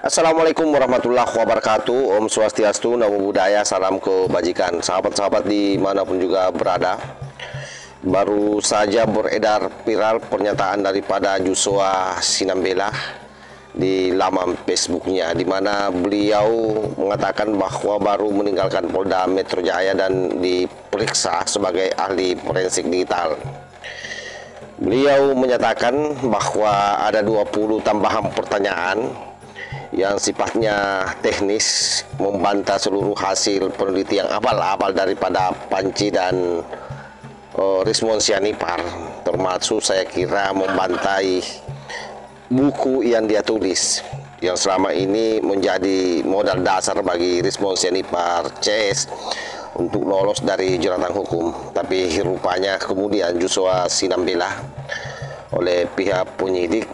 Assalamualaikum warahmatullahi wabarakatuh. Om Swastiastu, Namo Buddhaya, salam kebajikan. Sahabat-sahabat dimanapun juga berada, baru saja beredar viral pernyataan daripada Joshua Sinambela di laman Facebooknya, di mana beliau mengatakan bahwa baru meninggalkan Polda Metro Jaya dan diperiksa sebagai ahli forensik digital. Beliau menyatakan bahwa ada 20 tambahan pertanyaan yang sifatnya teknis, membantah seluruh hasil penelitian abal-abal daripada Panci dan Rismon Sianipar, termasuk saya kira membantai buku yang dia tulis yang selama ini menjadi modal dasar bagi Rismon Sianipar CS untuk lolos dari jeratan hukum. Tapi rupanya kemudian Joshua Sinambela oleh pihak penyidik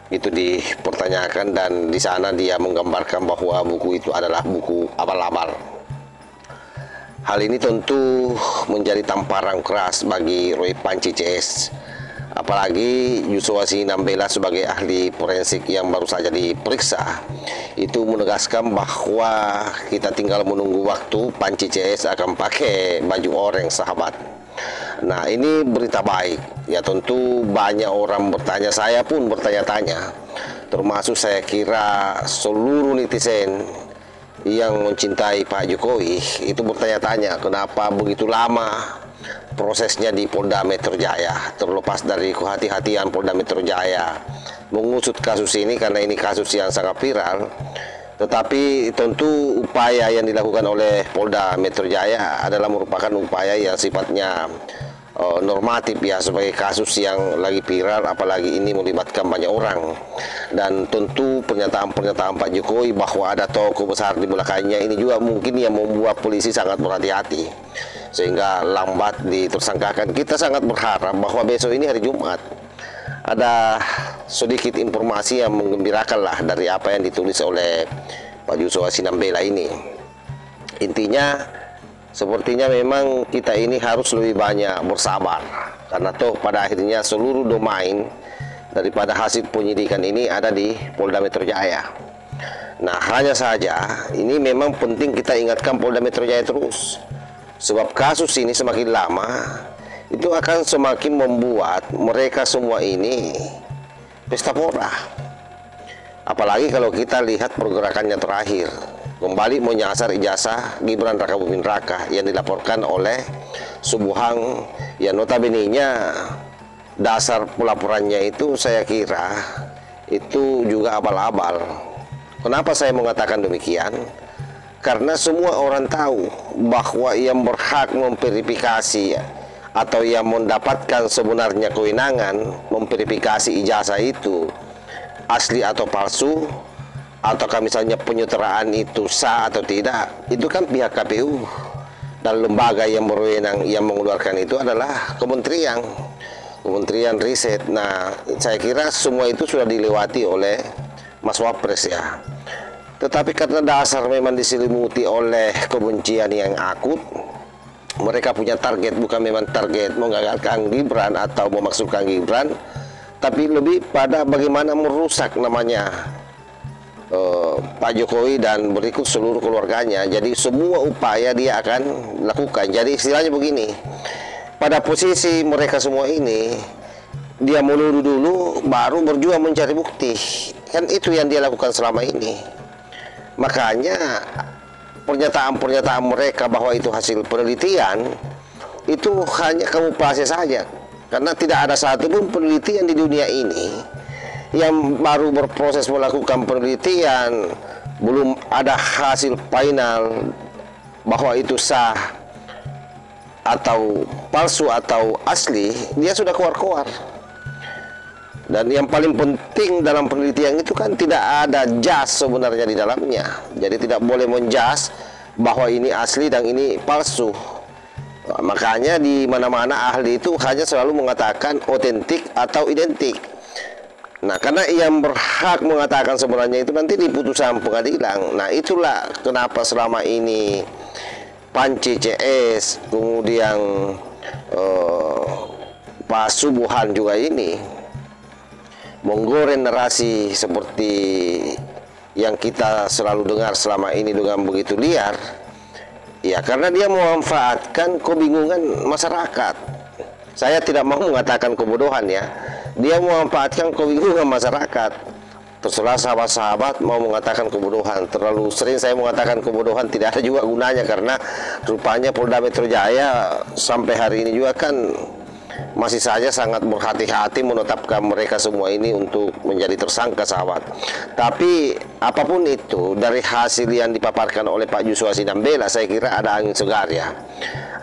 itu dipertanyakan, dan di sana dia menggambarkan bahwa buku itu adalah buku abal-abal. Hal ini tentu menjadi tamparan keras bagi Roy Panci CS, apalagi Joshua Sinambela sebagai ahli forensik yang baru saja diperiksa itu menegaskan bahwa kita tinggal menunggu waktu Panci CS akan pakai baju oranye, sahabat. Nah, ini berita baik. Ya tentu banyak orang bertanya, saya pun bertanya-tanya, termasuk saya kira seluruh netizen yang mencintai Pak Jokowi itu bertanya-tanya kenapa begitu lama prosesnya di Polda Metro Jaya, terlepas dari kehati-hatian Polda Metro Jaya mengusut kasus ini karena ini kasus yang sangat viral. Tetapi tentu upaya yang dilakukan oleh Polda Metro Jaya adalah merupakan upaya yang sifatnya normatif ya, sebagai kasus yang lagi viral, apalagi ini melibatkan banyak orang. Dan tentu pernyataan-pernyataan Pak Jokowi bahwa ada tokoh besar di belakangnya ini juga mungkin yang membuat polisi sangat berhati-hati sehingga lambat ditersangkakan. Kita sangat berharap bahwa besok ini hari Jumat ada sedikit informasi yang menggembirakan lah dari apa yang ditulis oleh Pak Joshua Sinambela ini. Intinya sepertinya memang kita ini harus lebih banyak bersabar, karena toh pada akhirnya seluruh domain daripada hasil penyidikan ini ada di Polda Metro Jaya. Nah, hanya saja ini memang penting kita ingatkan Polda Metro Jaya terus, sebab kasus ini semakin lama itu akan semakin membuat mereka semua ini pesta pora. Apalagi kalau kita lihat pergerakannya terakhir, kembali menyasar ijazah Gibran Rakabuming Raka yang dilaporkan oleh Subuhang, yang notabene-nya dasar pelaporannya itu saya kira itu juga abal-abal. Kenapa saya mengatakan demikian? Karena semua orang tahu bahwa yang berhak memverifikasi atau yang mendapatkan sebenarnya kewenangan memverifikasi ijazah itu asli atau palsu, ataukah misalnya penyutraan itu sah atau tidak, itu kan pihak KPU, dan lembaga yang berwenang yang mengeluarkan itu adalah Kementerian Riset. Nah, saya kira semua itu sudah dilewati oleh Mas Wapres ya. Tetapi karena dasar memang diselimuti oleh kebencian yang akut, mereka punya target bukan memang target menggagalkan Gibran atau memasukkan Gibran, tapi lebih pada bagaimana merusak namanya Pak Jokowi dan berikut seluruh keluarganya. Jadi semua upaya dia akan lakukan. Jadi istilahnya begini, pada posisi mereka semua ini dia menuduh dulu baru berjuang mencari bukti. Kan itu yang dia lakukan selama ini. Makanya pernyataan-pernyataan mereka bahwa itu hasil penelitian itu hanya kamuflase saja, karena tidak ada satupun penelitian di dunia ini yang baru berproses melakukan penelitian, belum ada hasil final bahwa itu sah atau palsu atau asli, dia sudah keluar-keluar. Dan yang paling penting dalam penelitian itu kan tidak ada jas sebenarnya di dalamnya. Jadi tidak boleh menjas bahwa ini asli dan ini palsu. Makanya di mana-mana ahli itu hanya selalu mengatakan otentik atau identik. Nah, karena yang berhak mengatakan sebenarnya itu nanti di putusan pengadilan. Nah, itulah kenapa selama ini Panci CS, kemudian Pak Subuhan juga ini menggoreng narasi seperti yang kita selalu dengar selama ini dengan begitu liar, ya karena dia memanfaatkan kebingungan masyarakat. Saya tidak mau mengatakan kebodohan ya, dia memanfaatkan kebingungan masyarakat. Terserah sahabat-sahabat mau mengatakan kebodohan. Terlalu sering saya mengatakan kebodohan tidak ada juga gunanya, karena rupanya Polda Metro Jaya sampai hari ini juga kan masih saja sangat berhati-hati menetapkan mereka semua ini untuk menjadi tersangka, sahabat. Tapi apapun itu, dari hasil yang dipaparkan oleh Pak Joshua Sinambela, saya kira ada angin segar ya.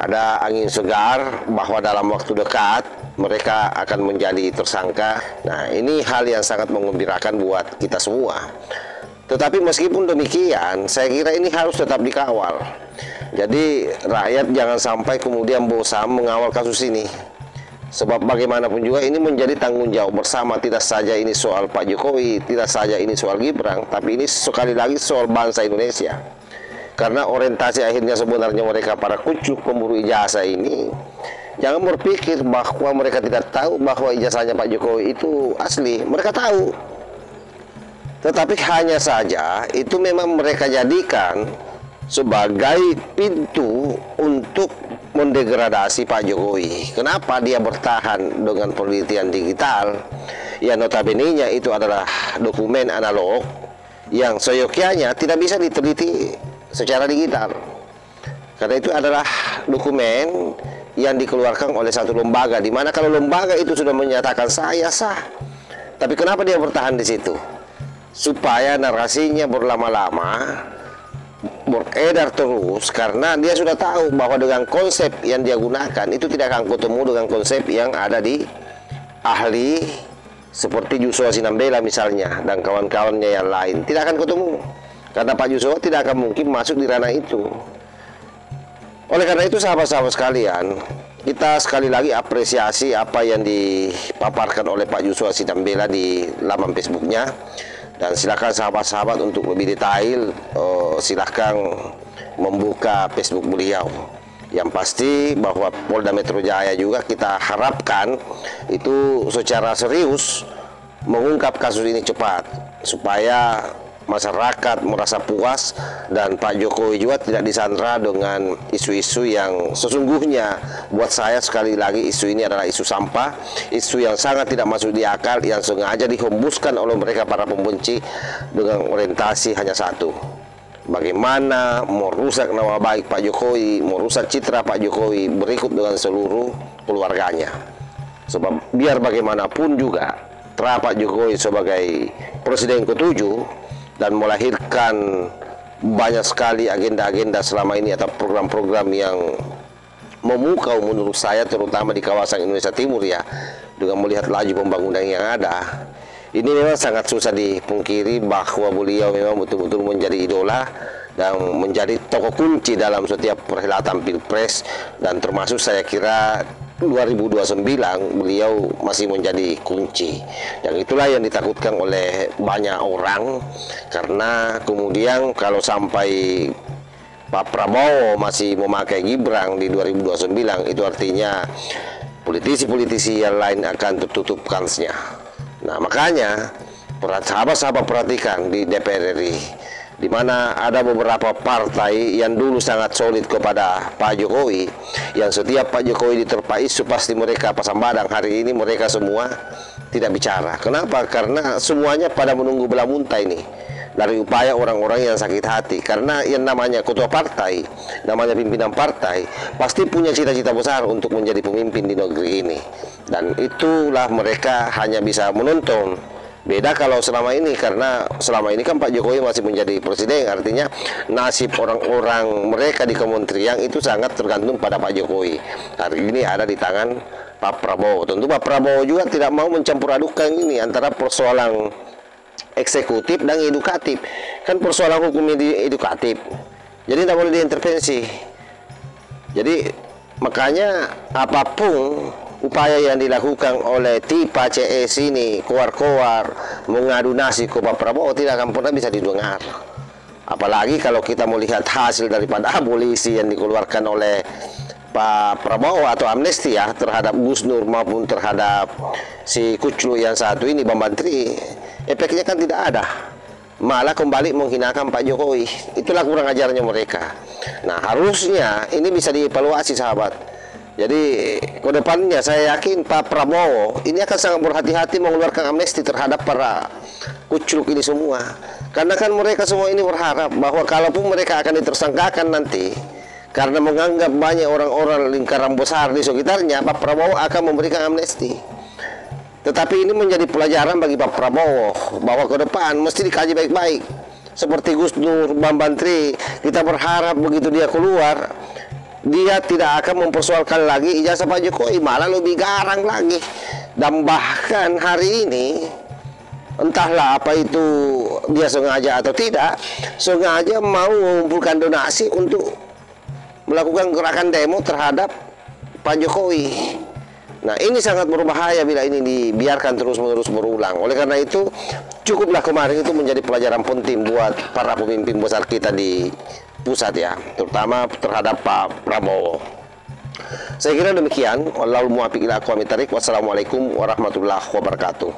Ada angin segar bahwa dalam waktu dekat mereka akan menjadi tersangka. Nah, ini hal yang sangat menggembirakan buat kita semua. Tetapi meskipun demikian, saya kira ini harus tetap dikawal. Jadi rakyat jangan sampai kemudian bosan mengawal kasus ini. Sebab bagaimanapun juga ini menjadi tanggung jawab bersama. Tidak saja ini soal Pak Jokowi, tidak saja ini soal Gibran, tapi ini sekali lagi soal bangsa Indonesia. Karena orientasi akhirnya sebenarnya mereka para kucuk pemburu ijazah ini, jangan berpikir bahwa mereka tidak tahu bahwa ijazahnya Pak Jokowi itu asli. Mereka tahu. Tetapi hanya saja itu memang mereka jadikan sebagai pintu untuk mendegradasi Pak Jokowi. Kenapa dia bertahan dengan penelitian digital? Ya notabene-nya itu adalah dokumen analog yang seyogyanya tidak bisa diteliti secara digital. Karena itu adalah dokumen yang dikeluarkan oleh satu lembaga, di mana kalau lembaga itu sudah menyatakan saya sah. Tapi kenapa dia bertahan di situ? Supaya narasinya berlama-lama beredar terus, karena dia sudah tahu bahwa dengan konsep yang dia gunakan itu tidak akan ketemu dengan konsep yang ada di ahli seperti Joshua Sinambela misalnya dan kawan-kawannya yang lain. Tidak akan ketemu, karena Pak Joshua tidak akan mungkin masuk di ranah itu. Oleh karena itu sahabat-sahabat sekalian, kita sekali lagi apresiasi apa yang dipaparkan oleh Pak Joshua Sinambela di laman Facebooknya. Dan silakan sahabat-sahabat untuk lebih detail, silakan membuka Facebook beliau. Yang pasti bahwa Polda Metro Jaya juga kita harapkan itu secara serius mengungkap kasus ini cepat, supaya masyarakat merasa puas dan Pak Jokowi juga tidak disandra dengan isu-isu yang sesungguhnya buat saya sekali lagi isu ini adalah isu sampah, isu yang sangat tidak masuk di akal, yang sengaja dihembuskan oleh mereka para pembenci dengan orientasi hanya satu: bagaimana merusak nama baik Pak Jokowi, merusak citra Pak Jokowi berikut dengan seluruh keluarganya. Sebab biar bagaimanapun juga terah Pak Jokowi sebagai presiden ke-7 dan melahirkan banyak sekali agenda-agenda selama ini atau program-program yang memukau menurut saya, terutama di kawasan Indonesia Timur ya, dengan melihat laju pembangunan yang ada. Ini memang sangat susah dipungkiri bahwa beliau memang betul-betul menjadi idola dan menjadi tokoh kunci dalam setiap perhelatan Pilpres, dan termasuk saya kira 2029 beliau masih menjadi kunci. Dan itulah yang ditakutkan oleh banyak orang, karena kemudian kalau sampai Pak Prabowo masih memakai Gibran di 2029, itu artinya politisi-politisi yang lain akan tertutup kansnya. Nah, makanya sahabat-sahabat perhatikan di DPR RI, di mana ada beberapa partai yang dulu sangat solid kepada Pak Jokowi, yang setiap Pak Jokowi diterpa isu pasti mereka pasang badan. Hari ini mereka semua tidak bicara. Kenapa? Karena semuanya pada menunggu belah muntah ini dari upaya orang-orang yang sakit hati. Karena yang namanya ketua partai, namanya pimpinan partai, pasti punya cita-cita besar untuk menjadi pemimpin di negeri ini, dan itulah mereka hanya bisa menonton. Beda kalau selama ini, karena selama ini kan Pak Jokowi masih menjadi presiden, artinya nasib orang-orang mereka di kementerian itu sangat tergantung pada Pak Jokowi. Hari ini ada di tangan Pak Prabowo. Tentu Pak Prabowo juga tidak mau mencampur adukan ini antara persoalan eksekutif dan edukatif. Kan persoalan hukum edukatif, jadi tidak boleh diintervensi. Jadi makanya apapun upaya yang dilakukan oleh tipe CS ini, koar-koar mengadu nasib ke Pak Prabowo, tidak akan pernah bisa didengar. Apalagi kalau kita melihat hasil daripada abolisi yang dikeluarkan oleh Pak Prabowo atau amnesti ya terhadap Gus Nur maupun terhadap si Kuclu yang satu ini, Bambang Tri, efeknya kan tidak ada. malah kembali menghinakan Pak Jokowi. Itulah kurang ajarnya mereka. Nah, harusnya ini bisa dievaluasi, sahabat. Jadi ke depannya saya yakin Pak Prabowo ini akan sangat berhati-hati mengeluarkan amnesti terhadap para kucluk ini semua. Karena kan mereka semua ini berharap bahwa kalaupun mereka akan ditersangkakan nanti, karena menganggap banyak orang-orang lingkaran besar di sekitarnya, Pak Prabowo akan memberikan amnesti. Tetapi ini menjadi pelajaran bagi Pak Prabowo bahwa ke depan mesti dikaji baik-baik. Seperti Gus Dur, Bambang Tri, kita berharap begitu dia keluar, dia tidak akan mempersoalkan lagi ijazah Pak Jokowi, malah lebih garang lagi. Dan bahkan hari ini, entahlah apa itu dia sengaja atau tidak, sengaja mau mengumpulkan donasi untuk melakukan gerakan demo terhadap Pak Jokowi. Nah, ini sangat berbahaya bila ini dibiarkan terus-menerus berulang. Oleh karena itu, cukuplah kemarin itu menjadi pelajaran penting buat para pemimpin besar kita di pusat ya, terutama terhadap Pak Prabowo. Saya kira demikian. Wallahul muwaffiq ila aqwamit thoriq. Wassalamualaikum warahmatullahi wabarakatuh.